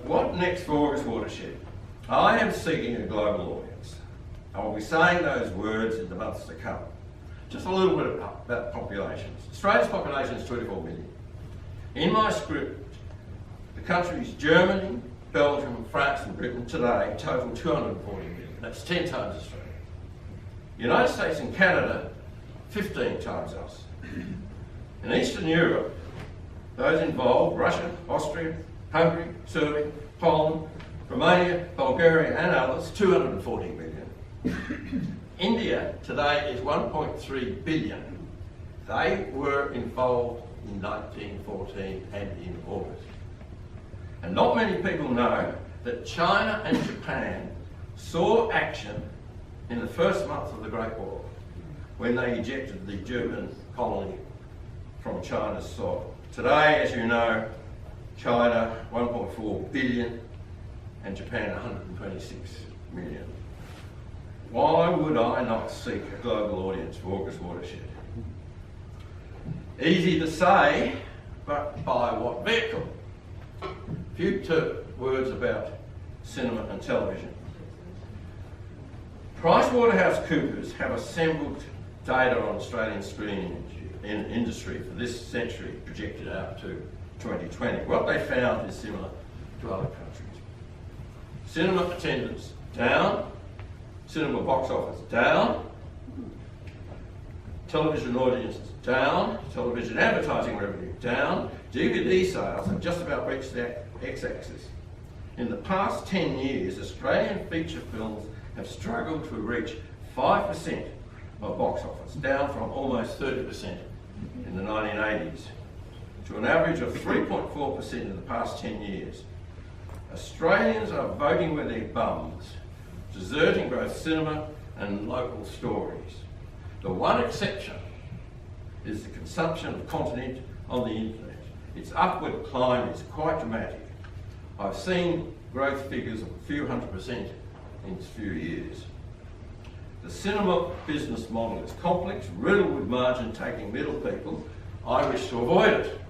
What next for August Watershed? I am seeking a global audience. I will be saying those words in the months to come. Just a little bit about populations. Australia's population is 24 million. In my script, the countries Germany, Belgium, France and Britain today total 240 million. That's 10 times Australia. The United States and Canada, 15 times us. In Eastern Europe, those involved, Russia, Austria, Hungary, Serbia, Poland, Romania, Bulgaria and others, 240 million. India today is 1.3 billion. They were involved in 1914 and in August. And not many people know that China and Japan saw action in the first month of the Great War when they ejected the German colony from China's soil. Today, as you know, China 1.4 billion and Japan 126 million. Why would I not seek a global audience for August Watershed? Easy to say, but by what vehicle? A few words about cinema and television. PricewaterhouseCoopers have assembled data on Australian screening industry for this century, projected out to 2020. What they found is similar to other countries. Cinema attendance down, cinema box office down, television audiences down, television advertising revenue down, DVD sales have just about reached their x-axis. In the past 10 years, Australian feature films have struggled to reach 5% of box office, down from almost 30% in the 1980s. To an average of 3.4% in the past 10 years. Australians are voting with their bums, deserting both cinema and local stories. The one exception is the consumption of content on the internet. Its upward climb is quite dramatic. I've seen growth figures of a few 100% in a few years. The cinema business model is complex, riddled with margin-taking middle people. I wish to avoid it.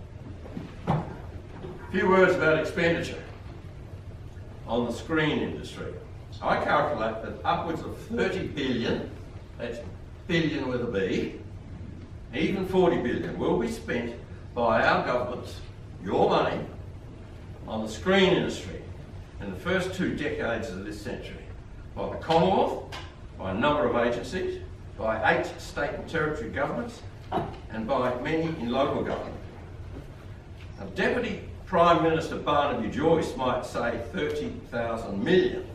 A few words about expenditure on the screen industry. I calculate that upwards of 30 billion, that's billion with a B, even 40 billion will be spent by our governments, your money, on the screen industry in the first 2 decades of this century, by the Commonwealth, by a number of agencies, by 8 state and territory governments, and by many in local government. Now, Deputy Prime Minister Barnaby Joyce might say 30,000 million.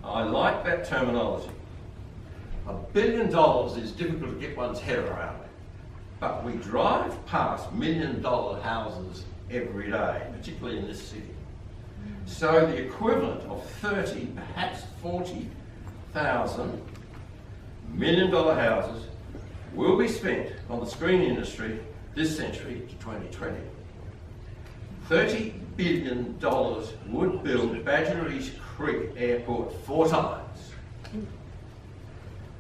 I like that terminology. $1 billion is difficult to get one's head around, but we drive past $1 million houses every day, particularly in this city. So the equivalent of 30, perhaps 40,000 $1 million houses will be spent on the screen industry this century to 2020. $30 billion would build Badger East Creek Airport 4 times.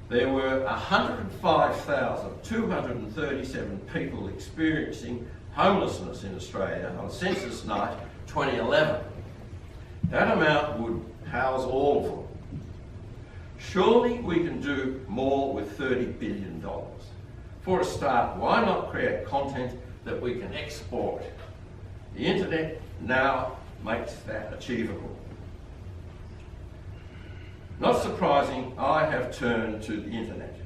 There were 105,237 people experiencing homelessness in Australia on census night 2011. That amount would house all of them. Surely we can do more with $30 billion. For a start, why not create content that we can export? The internet now makes that achievable. Not surprising, I have turned to the internet.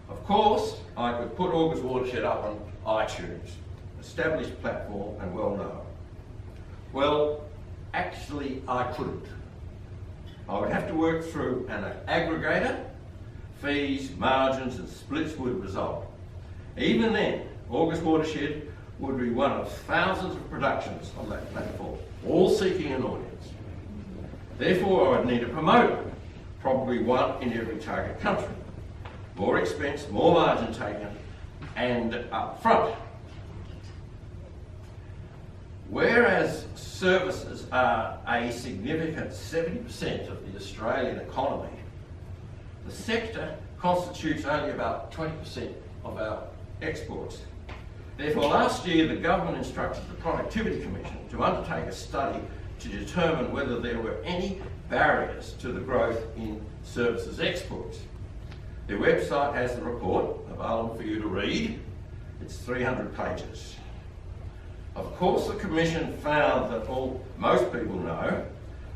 Of course, I could put August Watershed up on iTunes, established platform and well known. Well, actually I couldn't. I would have to work through an aggregator, fees, margins and splits would result. Even then, August Watershed would be one of thousands of productions on that platform, all seeking an audience. Therefore, I would need a promoter, probably one in every target country. More expense, more margin taken, and upfront. Whereas services are a significant 70% of the Australian economy, the sector constitutes only about 20% of our exports. Therefore, last year the government instructed the Productivity Commission to undertake a study to determine whether there were any barriers to the growth in services exports. Their website has the report available for you to read. It's 300 pages. Of course, the Commission found that most people know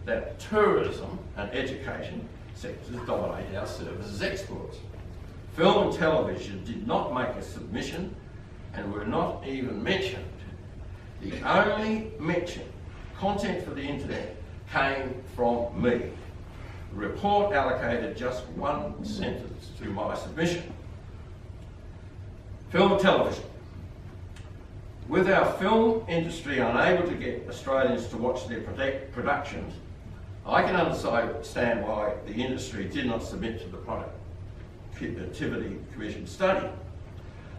that tourism and education sectors dominate our services exports. Film and television did not make a submission and were not even mentioned. The only mention, content for the internet, came from me. The report allocated just one sentence to my submission. Film and television. With our film industry unable to get Australians to watch their productions, I can understand why the industry did not submit to the Productivity Commission study.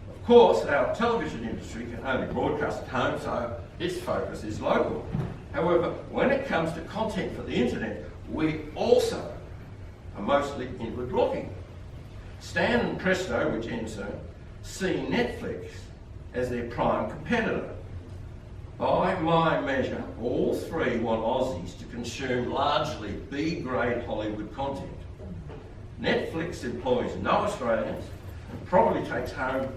Of course, our television industry can only broadcast at home, so its focus is local. However, when it comes to content for the internet, we also are mostly inward-looking. Stan and Presto, which ends soon, see Netflix as their prime competitor. By my measure, all three want Aussies to consume largely B-grade Hollywood content. Netflix employs no Australians and probably takes home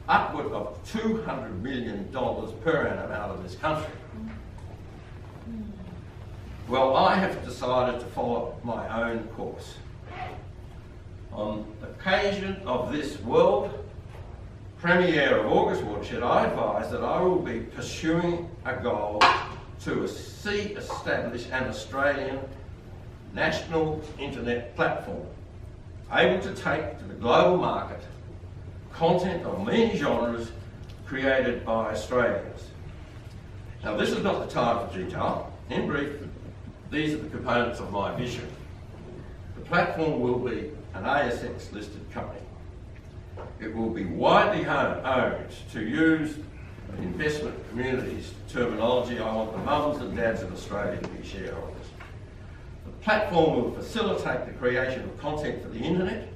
upward of $200 million per annum out of this country. Well, I have decided to follow my own course. On occasion of this world premiere of August Watershed, I advise that I will be pursuing a goal to establish an Australian national internet platform, able to take to the global market content of many genres created by Australians. Now, this is not the time for detail. In brief, these are the components of my vision. The platform will be an ASX-listed company. It will be widely owned. To use investment community's terminology, I want the mums and dads of Australia to be shareholders. The platform will facilitate the creation of content for the internet.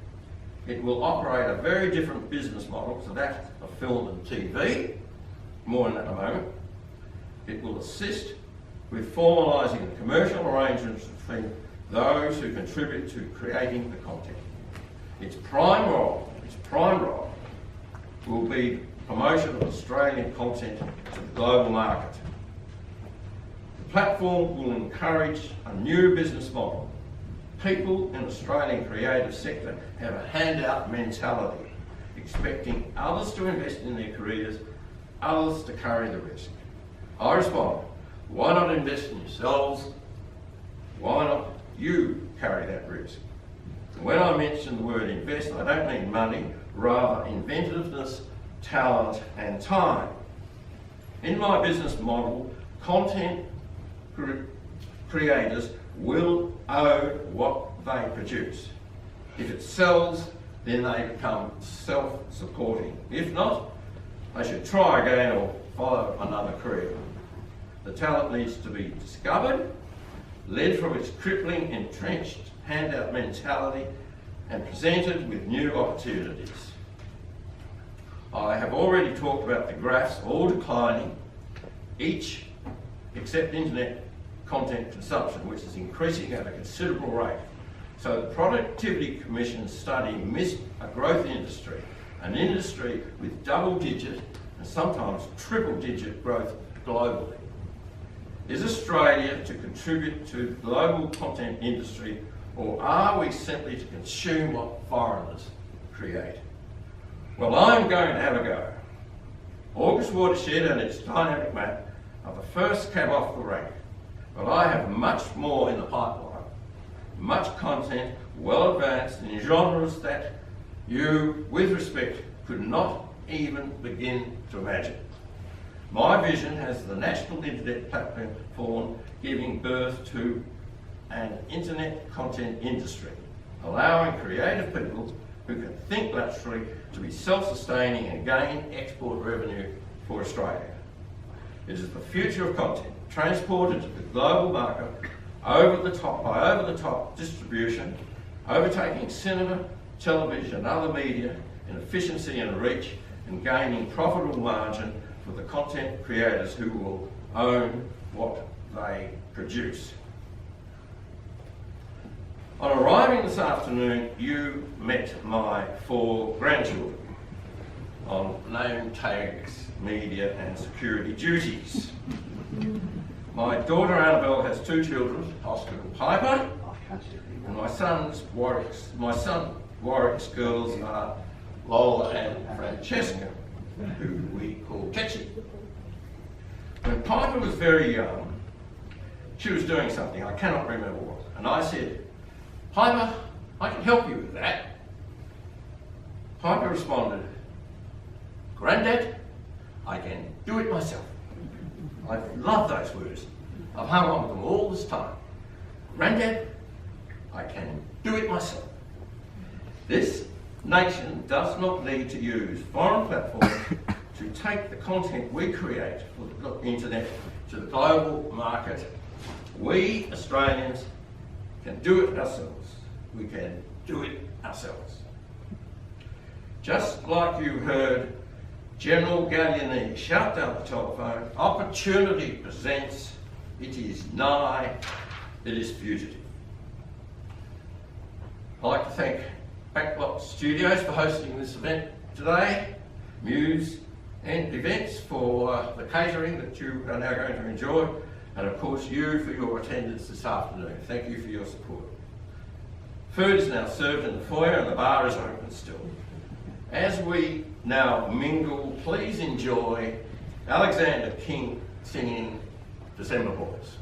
It will operate a very different business model to that of film and TV. More on that in a moment. It will assist with formalising the commercial arrangements between those who contribute to creating the content. Its prime role will be promotion of Australian content to the global market. The platform will encourage a new business model. People in the Australian creative sector have a handout mentality, expecting others to invest in their careers, others to carry the risk. I respond, why not invest in yourselves? Why not you carry that risk? When I mention the word invest, I don't mean money, rather inventiveness, talent and time. In my business model, content creators will own what they produce. If it sells, then they become self-supporting. If not, they should try again or follow another career. The talent needs to be discovered, led from its crippling, entrenched handout mentality and presented with new opportunities. I have already talked about the graphs all declining, each except internet content consumption, which is increasing at a considerable rate. So the Productivity Commission study missed a growth industry, an industry with double-digit and sometimes triple-digit growth globally. Is Australia to contribute to the global content industry, or are we simply to consume what foreigners create? Well, I'm going to have a go. August Watershed and its dynamic map are the first cab off the rank, but I have much more in the pipeline. Much content well advanced in genres that you, with respect, could not even begin to imagine. My vision has the national internet platform giving birth to an internet content industry, allowing creative people who can think laterally to be self-sustaining and gain export revenue for Australia. It is the future of content, transported to the global market by over-the-top distribution, overtaking cinema, television and other media in efficiency and reach, and gaining profitable margin for the content creators who will own what they produce. On arriving this afternoon, you met my 4 grandchildren on name tags, media and security duties. My daughter Annabelle has 2 children, Oscar and Piper, and my son Warwick's girls are Lola and Francesca, who we call Tetchy. When Piper was very young, she was doing something, I cannot remember what, and I said, "Piper, I can help you with that." Piper responded, "Grandad, I can do it myself." I love those words. I've hung on to them all this time. Grandad, I can do it myself. This nation does not need to use foreign platforms to take the content we create for the internet to the global market. We Australians can do it ourselves. We can do it ourselves. Just like you heard General Galliani shout down the telephone, opportunity presents, it is nigh, it is fugitive. I'd like to thank Backlot Studios for hosting this event today, Muse and Events for the catering that you are now going to enjoy, and of course you for your attendance this afternoon. Thank you for your support. Food is now served in the foyer and the bar is open still. As we now mingle, please enjoy Alexander King singing December Boys.